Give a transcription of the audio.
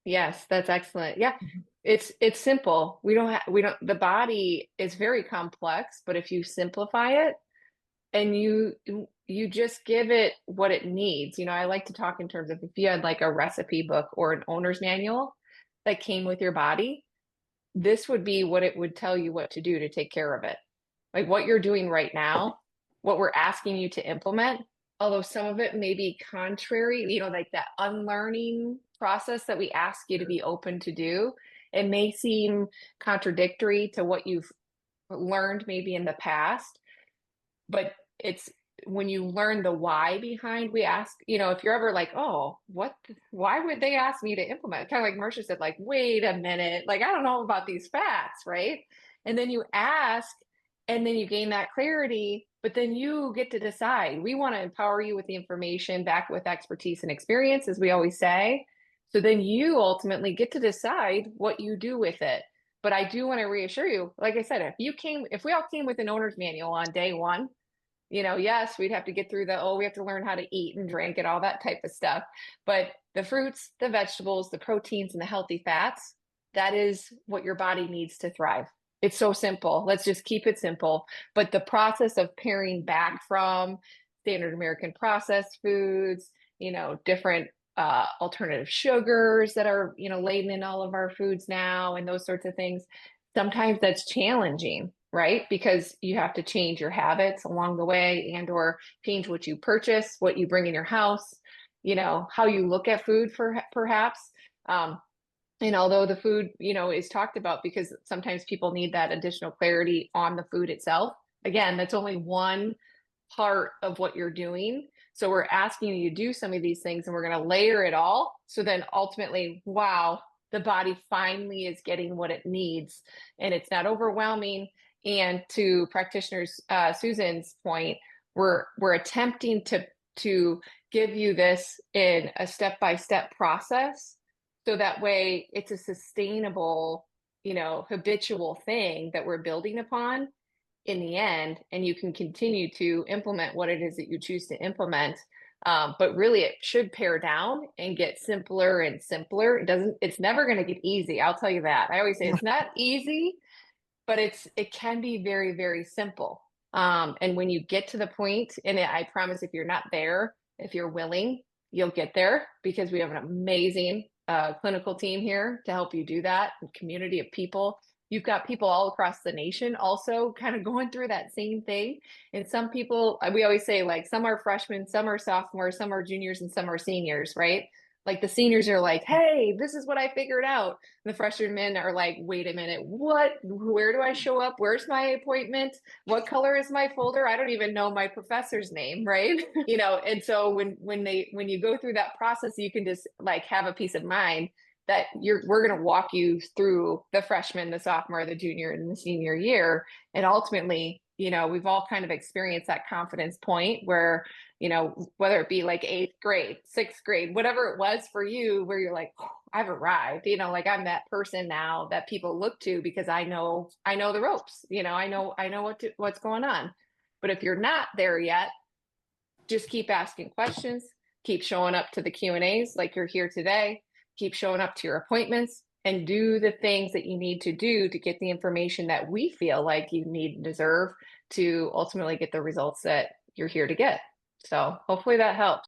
Yes, that's excellent. Yeah. It's simple. We don't the body is very complex, but if you simplify it and you just give it what it needs. I like to talk in terms of if you had like a recipe book or an owner's manual that came with your body, this would be what it would tell you what to do to take care of it. Like what you're doing right now, what we're asking you to implement, although some of it may be contrary, like that unlearning process that we ask you to be open to do, it may seem contradictory to what you've learned maybe in the past, but it's when you learn the why behind we ask, if you're ever like, oh, why would they ask me to implement? Kind of like Marcia said, like, wait a minute, like, I don't know about these facts, right? And then you ask, and then you gain that clarity, but then you get to decide. We want to empower you with the information back with expertise and experience, as we always say. So then you ultimately get to decide what you do with it. But I do want to reassure you, like I said, if we all came with an owner's manual on day one, yes, we'd have to get through we have to learn how to eat and drink and all that type of stuff. But the fruits, the vegetables, the proteins, and the healthy fats, that is what your body needs to thrive. It's so simple. Let's just keep it simple. But the process of paring back from standard American processed foods, different alternative sugars that are, laden in all of our foods now and those sorts of things, sometimes that's challenging, right? Because you have to change your habits along the way and or change what you purchase, what you bring in your house, how you look at food for perhaps. And although the food, is talked about because sometimes people need that additional clarity on the food itself. Again, that's only one part of what you're doing. So we're asking you to do some of these things and we're going to layer it all. So then ultimately, wow, the body finally is getting what it needs and it's not overwhelming. And to practitioners, Susan's point, we're attempting to give you this in a step-by-step process. So that way it's a sustainable, habitual thing that we're building upon in the end, and you can continue to implement what it is that you choose to implement. But really, it should pare down and get simpler and simpler. It's never going to get easy. I'll tell you that. I always say it's not easy, but it can be very, very simple. And when you get to the point, and I promise if you're not there, if you're willing, you'll get there because we have an amazing clinical team here to help you do that, a community of people. You've got people all across the nation also kind of going through that same thing. And some people, we always say, like, some are freshmen, some are sophomores, some are juniors, and some are seniors, right? Like the seniors are like, hey, this is what I figured out. And the freshmen are like, wait a minute, what? Where do I show up? Where's my appointment? What color is my folder? I don't even know my professor's name, right? And so when you go through that process, you can just like have a peace of mind that we're going to walk you through the freshman, the sophomore, the junior, and the senior year. And ultimately, we've all kind of experienced that confidence point where, whether it be like eighth grade, sixth grade, whatever it was for you, where you're like, oh, I've arrived, like I'm that person now that people look to because I know the ropes, I know what's going on. But if you're not there yet, just keep asking questions, keep showing up to the Q&As like you're here today, keep showing up to your appointments, and do the things that you need to do to get the information that we feel like you need and deserve to ultimately get the results that you're here to get. So hopefully that helps.